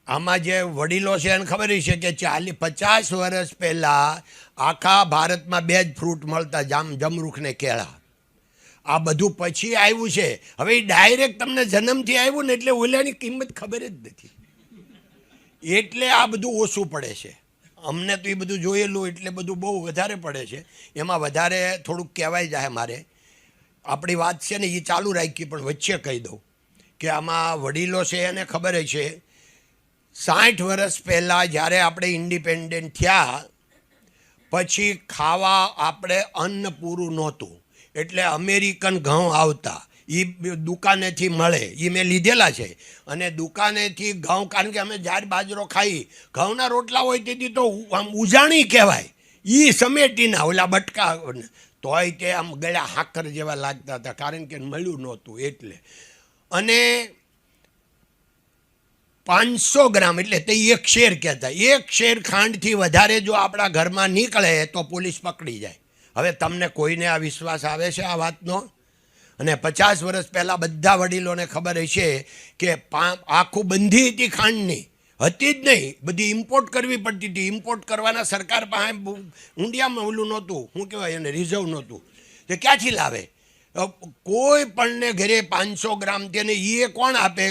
આમાં જે વડીલો છે એને ખબર છે કે 50 વર્ષ પહેલાં આખા ભારતમાં 2 જ ફ્રૂટ મળતા, જમરૂખ ને કેળા. આ બધું પછી આવ્યું છે. હવે એ ડાયરેક્ટ તમને જન્મથી આવ્યું ને એટલે ઓલાની કિંમત ખબર જ નથી, એટલે આ બધું ઓછું પડે છે અમને. તો એ બધું જોયેલું એટલે બધું બહુ વધારે પડે છે. એમાં વધારે થોડુંક કહેવાય જાય. મારે આપણી વાત છે ને એ ચાલુ રાખી, પણ વચ્ચે કહી દઉં કે આમાં વડીલો છે એને ખબર છે 60 વર્ષ પહેલાં જ્યારે આપણે ઇન્ડિપેન્ડન્ટ થયા પછી ખાવા આપણે અન્ન પૂરું નહોતું, એટલે અમેરિકન ઘઉં આવતા, એ દુકાનેથી મળે, એ મેં લીધેલા છે. અને દુકાનેથી ઘઉં, કારણ કે અમે જ્યારે બાજરો ખાઈ, ઘઉંના રોટલા હોય તેથી તો આમ ઉજાણી કહેવાય, એ સમેટીના ઓલા બટકા, તોય તે આમ ગળા હાકર જેવા લાગતા હતા, કારણ કે મળ્યું નહોતું એટલે. અને 500 ગ્રામ એટલે તે 1 શેર કહેતા. 1 શેર ખાંડથી વધારે જો આપણા ઘરમાં નીકળે તો પોલીસ પકડી જાય. હવે તમને કોઈને આ વિશ્વાસ આવે છે આ વાતનો? અને 50 વર્ષ પહેલાં બધા વડીલોને ખબર હશે કે આખું બંધી હતી ખાંડની, હતી જ નહીં, બધી ઇમ્પોર્ટ કરવી પડતી હતી. ઇમ્પોર્ટ કરવાના સરકાર પાસે ઊંડિયામાં ઓલું નહોતું, શું કહેવાય એને, રિઝર્વ નહોતું. તે ક્યાંથી લાવે? કોઈ પણને ઘરે 500 ગ્રામ તેને એ કોણ આપે?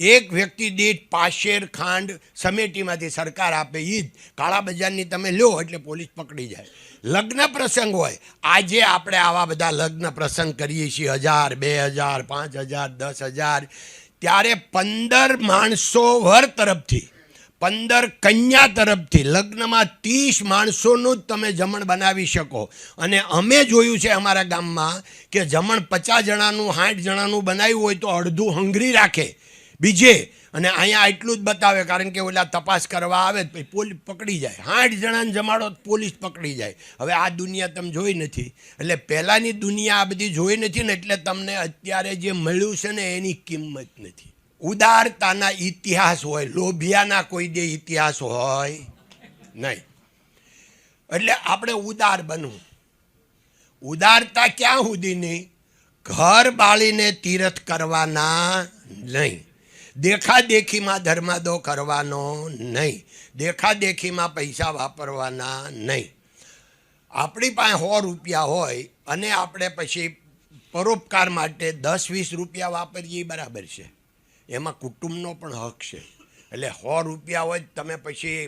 એક વ્યક્તિ દીઠ 5 શેર ખાંડ સમેટીમાંથી સરકાર આપે. એ જ કાળા બજારની તમે લો એટલે પોલીસ પકડી જાય. લગ્ન પ્રસંગ હોય, આજે આપણે આવા બધા લગ્ન પ્રસંગ કરીએ છીએ 1000, 2000, 5000, 10000, ત્યારે 15 માણસો વર તરફથી, 15 કન્યા તરફથી લગ્નમાં 30 માણસોનું જ તમે જમણ બનાવી શકો. અને અમે જોયું છે અમારા ગામમાં કે જમણ 50 જણાનું 60 જણાનું બનાવ્યું હોય તો અડધું હંગરી રાખે બીજે, અને અહીંયા એટલું જ બતાવે, કારણ કે ઓલા તપાસ કરવા આવે તો પોલીસ પકડી જાય. 60 જણાને જમાડો પોલીસ પકડી જાય. હવે આ દુનિયા તમે જોઈ નથી, એટલે પહેલાંની દુનિયા આ બધી જોઈ નથી ને, એટલે તમને અત્યારે જે મળ્યું છે ને એની કિંમત નથી. ઉદારતાના ઇતિહાસ હોય, લોભિયાના કોઈ દે ઇતિહાસ હોય નહીં. એટલે આપણે ઉદાર બનવું. ઉદારતા ક્યાં સુધીની? ઘર બાળીને તીર્થ કરવાના નહીં, દેખાદેખીમાં ધર્માદો કરવાનો નહીં, દેખાદેખીમાં પૈસા વાપરવાના નહીં. આપણી પાસે 100 રૂપિયા હોય અને આપણે પછી પરોપકાર માટે 10-20 રૂપિયા વાપરીએ બરાબર છે, એમાં કુટુંબનો પણ હક છે. એટલે 100 રૂપિયા હોય તમે પછી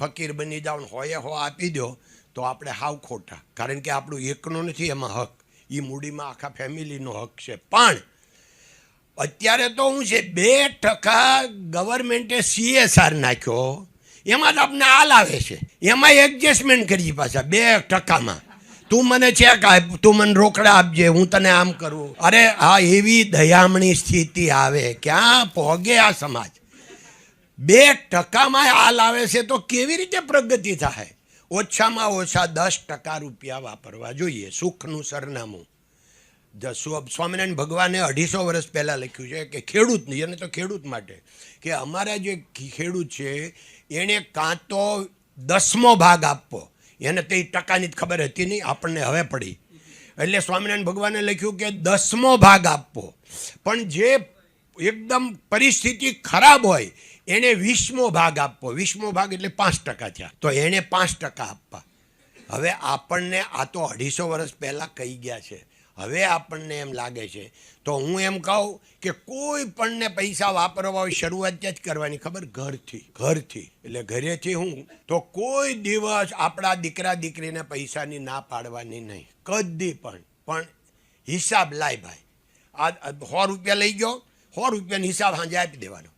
ફકીર બની જાઓ ને 100 આપી દો તો આપણે હાવ ખોટા, કારણ કે આપણું એકનો નથી એમાં હક, એ મૂડીમાં આખા ફેમિલીનો હક છે. પણ અત્યારે તો શું છે, 2% ગવર્મેન્ટે CSR નાખ્યો, એમાં જ આપણે હાલ આવે છે, એમાં એડજસ્ટમેન્ટ કરી પાછા 2%માં. તું મને ચેક આપ, તું મને રોકડા આપજે, હું તને આમ કરું. અરે હા, એવી દયામણી સ્થિતિ આવે, ક્યાં પહોંચે આ સમાજ? 2%માં હાલ આવે છે તો કેવી રીતે પ્રગતિ થાય? ઓછામાં ઓછા 10% રૂપિયા વાપરવા જોઈએ. સુખનું સરનામું. સ્વામિનારાયણ ભગવાને 250 વર્ષ પહેલાં લખ્યું છે કે ખેડૂતની, એને તો ખેડૂત માટે, કે અમારા જે ખેડૂત છે એણે કાં તો 10મો ભાગ આપવો, એને તે ટકાની જ ખબર હતી નહીં, આપણને હવે પડી. એટલે સ્વામિનારાયણ ભગવાને લખ્યું કે 10મો ભાગ આપવો. પણ જે એકદમ પરિસ્થિતિ ખરાબ હોય એણે 20મો ભાગ આપવો. 20મો ભાગ એટલે 5% થયા, તો એણે 5% આપવા. હવે આપણને આ તો 250 વર્ષ પહેલાં કહી ગયા છે. હવે આપણને એમ લાગે છે, તો હું એમ કહું કે કોઈ પણને પૈસા વાપરવા હોય શરૂઆત જ કરવાની, ખબર? ઘરથી. એટલે ઘરેથી હું તો કોઈ દિવસ આપણા દીકરા દીકરીને પૈસાની ના પાડવાની નહીં, કદી પણ હિસાબ લાય ભાઈ. આ 100 રૂપિયા લઈ ગયો, 100 રૂપિયાનો હિસાબ સાંજે આપી દેવાનો.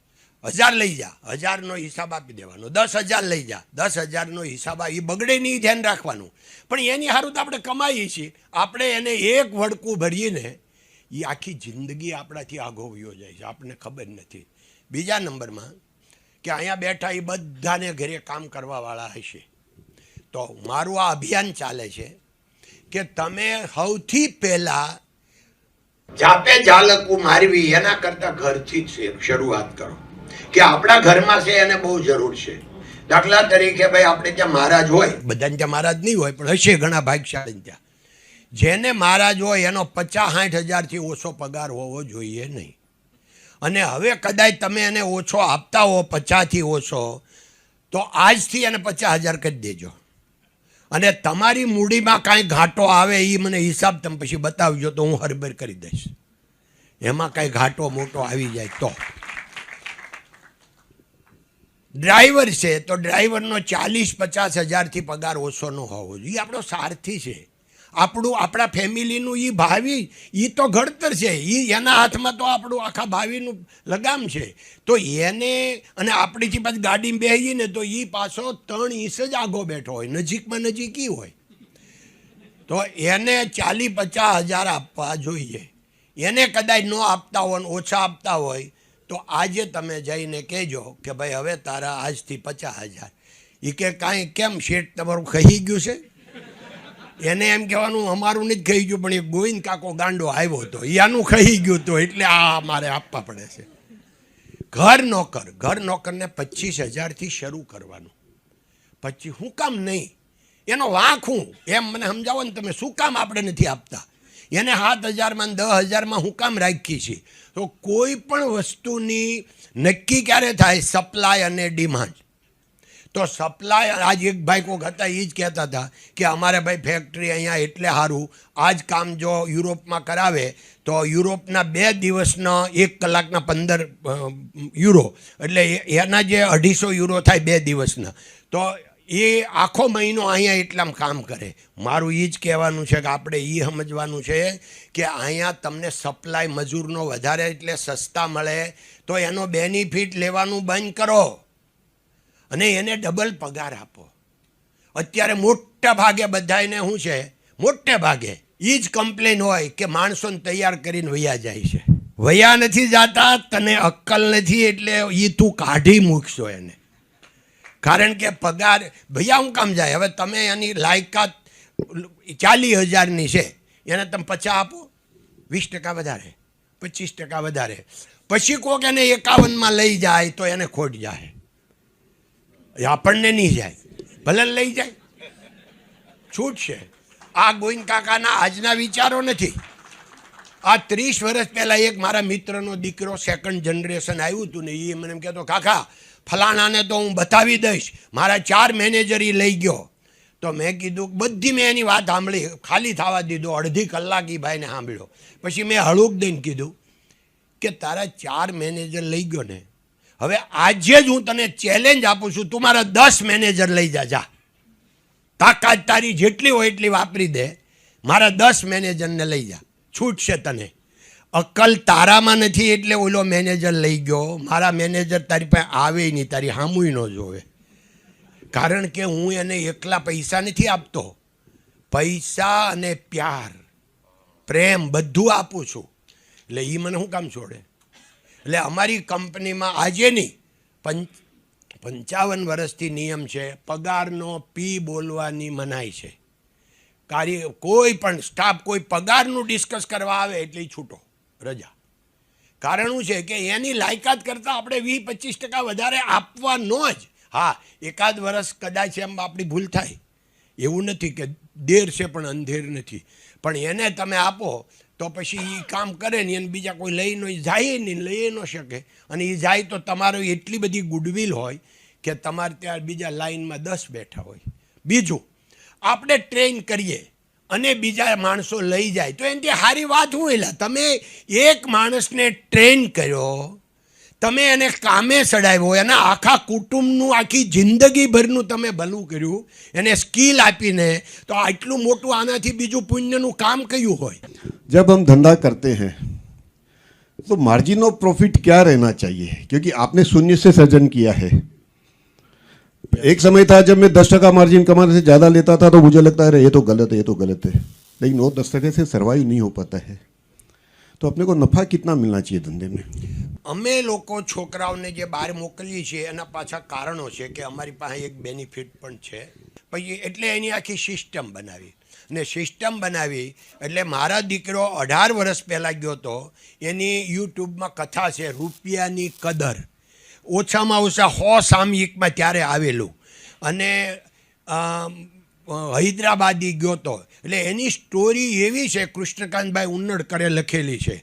1000 લઈ જા, 1000નો હિસાબ આપી દેવાનો. 10,000 લઈ જા, 10,000નો હિસાબ. એ બગડે નહીં, ધ્યાન રાખવાનું. પણ એની સારું તો આપણે કમાઈએ છીએ, આપણે એને એક વડકું ભરીને એ આખી જિંદગી આપણાથી આગો વયો જાય છે, આપણને ખબર નથી. બીજા નંબરમાં કે અહીંયા બેઠા એ બધાને ઘરે કામ કરવાવાળા હશે, તો મારું આ અભિયાન ચાલે છે કે તમે સૌથી પહેલાં જાપે ઝાલકું મારવી એના કરતાં ઘરથી જ શરૂઆત કરો, કે આપણા ઘરમાં છે એને બહુ જરૂર છે. દાખલા તરીકે ભાઈ આપણે ત્યાં મહારાજ હોય, બધાને ત્યાં મહારાજ નહીં હોય પણ હશે ઘણા ભાગશાળી ત્યાં, જેને મહારાજ હોય એનો 50-60 હજારથી ઓછો પગાર હોવો જોઈએ નહીં. અને હવે કદાચ તમે એને ઓછો આપતા હો 50થી ઓછો, તો આજથી એને 50,000 કરી દેજો. અને તમારી મૂડીમાં કાંઈ ઘાટો આવે એ મને હિસાબ તમે પછી બતાવજો, તો હું હરબર કરી દઈશ. એમાં કાંઈ ઘાટો મોટો આવી જાય તો. ડ્રાઈવર છે તો ડ્રાઈવરનો 40-50 હજારથી પગાર ઓછો ન હોવો જોઈએ. એ આપણો સારથી છે, આપણા ફેમિલીનું એ ભાવિ, એ તો ઘડતર છે. એના હાથમાં તો આપણું આખા ભાવિનું લગામ છે. તો એને અને આપણીથી પાછી ગાડીમાં બેસીએ ને તો એ પાછો 3 ઇંચ જ આગો બેઠો હોય, નજીકમાં નજીક એ હોય. તો એને 40-50 હજાર આપવા જોઈએ. એને કદાચ ન આપતા હોય ને ઓછા આપતા હોય તો આજે તમે જઈને કહેજો કે ભાઈ હવે તારા આજથી 50,000. એ કે કાંઈ કેમ શેઠ તમારું ખાઈ ગયું છે? એને એમ કહેવાનું અમારું નથી ખાઈ ગયું, પણ એ ગોવિંદ કાકો ગાંડો આવ્યો હતો, એનું ખાઈ ગયું હતું, એટલે આ મારે આપવા પડે છે. ઘર નોકરને 25,000થી શરૂ કરવાનું. પછી શું કામ નહીં? એનો વાંક હું એમ મને સમજાવો ને તમે, શું કામ આપણે નથી આપતા? એને 7,000માં 10,000માં હું કામ રાખી છે? તો કોઈ પણ વસ્તુની નક્કી ક્યારે થાય? સપ્લાય અને ડિમાન્ડ. તો સપ્લાય, આજ એક ભાઈ કોક હતા એ જ કહેતા હતા કે અમારે ભાઈ ફેક્ટરી અહીંયા એટલે સારું, આ જ કામ જો યુરોપમાં કરાવે તો યુરોપના 2 દિવસના 1 કલાકના 15 યુરો, એટલે એના જે 250 યુરો થાય 2 દિવસના, તો એ આખો મહિનો અહીંયા એટલામાં કામ કરે. મારું એ જ કહેવાનું છે કે આપણે એ સમજવાનું છે કે અહીંયા તમને સપ્લાય મજૂરનો વધારે એટલે સસ્તા મળે, તો એનો બેનિફિટ લેવાનું બંધ કરો અને એને ડબલ પગાર આપો. અત્યારે મોટા ભાગે બધાને શું છે, મોટે ભાગે એ જ કમ્પ્લેન હોય કે માણસોને તૈયાર કરીને વયા જાય છે. વયા નથી જતા, તને અક્કલ નથી એટલે એ તું કાઢી મૂકશો એને. કારણ કે પગાર ભૈયા હું કામ જાય? હવે તમે એની લાયકાત 40,000ની છે, એને તમે 50 આપો, 20% વધારે, 25% વધારે, પછી કોક એને 51માં લઈ જાય તો એને ખોટ જાય. આપણને નહીં જાય, ભલે લઈ જાય, છૂટ છે. આ ગોવિંદ કાકાના આજના વિચારો નથી. આ 30 વર્ષ પહેલાં એક મારા મિત્રનો દીકરો 2nd જનરેશન આવ્યું હતું ને, એ મને એમ કહેતો કાકા ફલાણાને તો હું બતાવી દઈશ, મારા 4 મેનેજર એ લઈ ગયો. તો મેં કીધું, બધી મેં એની વાત સાંભળી, ખાલી થવા દીધો, અડધી કલાક એ ભાઈને સાંભળ્યો. પછી મેં હળુક દઈને કીધું કે તારા 4 મેનેજર લઈ ગયો ને, હવે આજે જ હું તને ચેલેન્જ આપું છું, તું મારા 10 મેનેજર લઈ જા. તાકાત તારી જેટલી હોય એટલી વાપરી દે, મારા 10 મેનેજરને લઈ જા, છૂટ છે તને. અક્કલ તારામાં નથી એટલે ઓલો મેનેજર લઈ ગયો. મારા મેનેજર તારી પાસે આવે નહીં, તારી સામુય ન જોવે. કારણ કે હું એને એકલા પૈસા નથી આપતો, પૈસા અને પ્યાર, પ્રેમ બધું આપું છું. એટલે એ મને શું કામ છોડે? એટલે અમારી કંપનીમાં આજે નહીં 55 વર્ષથી નિયમ છે, પગારનો પી બોલવાની મનાઈ છે. કોઈ પણ સ્ટાફ કોઈ પગારનું ડિસ્કસ કરવા આવે એટલે છૂટો, રજા. કારણ શું છે કે એની લાયકાત કરતાં આપણે 20-25% વધારે આપવાનો જ. હા, એકાદ વર્ષ કદાચ એમ આપણી ભૂલ થાય, એવું નથી કે દેર છે પણ અંધેર નથી, પણ એને તમે આપો તો પછી એ કામ કરે ને એને બીજા કોઈ લઈ ન જાય નહીં, લઈ ન શકે. અને એ જાય તો તમારો એટલી બધી ગુડવિલ હોય કે તમારે ત્યાં બીજા લાઈનમાં 10 બેઠા હોય. બીજું, આપણે ટ્રેન કરીએ અને બીજા માણસો લઈ જાય તો એનાથી સારી વાત શું? એટલે તમે એક માણસને ટ્રેન કર્યો, તમે એને કામે ચડાવ્યો, એના આખા કુટુંબનું આખી જિંદગીભરનું તમે ભલું કર્યું, એને સ્કિલ આપીને, તો આટલું મોટું આનાથી બીજું પુણ્યનું કામ કયું હોય? जब हम धंधा करते हैं तो मार्जिन ऑफ प्रॉफिट क्या रहना चाहिए? क्योंकि आपने शून्य से सृजन किया है. एक समय था जब मैं 10% मार्जिन कमाने से ज़्यादा लेता था तो मुझे लगता है ये तो गलत है, ये तो गलत है. लेकिन वो 10% से सर्वाइव नहीं हो पाता है. तो अपने को नफ़ा कितना मिलना चाहिए धंधे में? અમે લોકો છોકરાઓને જે બહાર મોકલીએ છીએ એના પાછા કારણો છે કે અમારી પાસે એક બેનિફિટ પણ છે. પછી એટલે એની આખી સિસ્ટમ બનાવી, ને સિસ્ટમ બનાવી એટલે મારા દીકરો 18 વર્ષ પહેલાં ગયો હતો, એની યુટ્યુબમાં કથા છે રૂપિયાની કદર, ઓછામાં ઓછા 100 સામયિકમાં ત્યારે આવેલું, અને હૈદરાબાદી ગયો હતો. એટલે એની સ્ટોરી એવી છે, કૃષ્ણકાંતભાઈ ઉન્નડકરે લખેલી છે.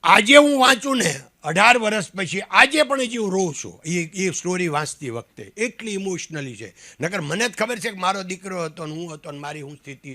આજે હું વાંચું ને 18 વર્ષ પછી આજે પણ હજી હું રોઉં છું એ સ્ટોરી વાંચતી વખતે, એટલી ઇમોશનલી છે. નકર મને જ ખબર છે કે મારો દીકરો હતો ને હું હતો ને મારી હું સ્થિતિ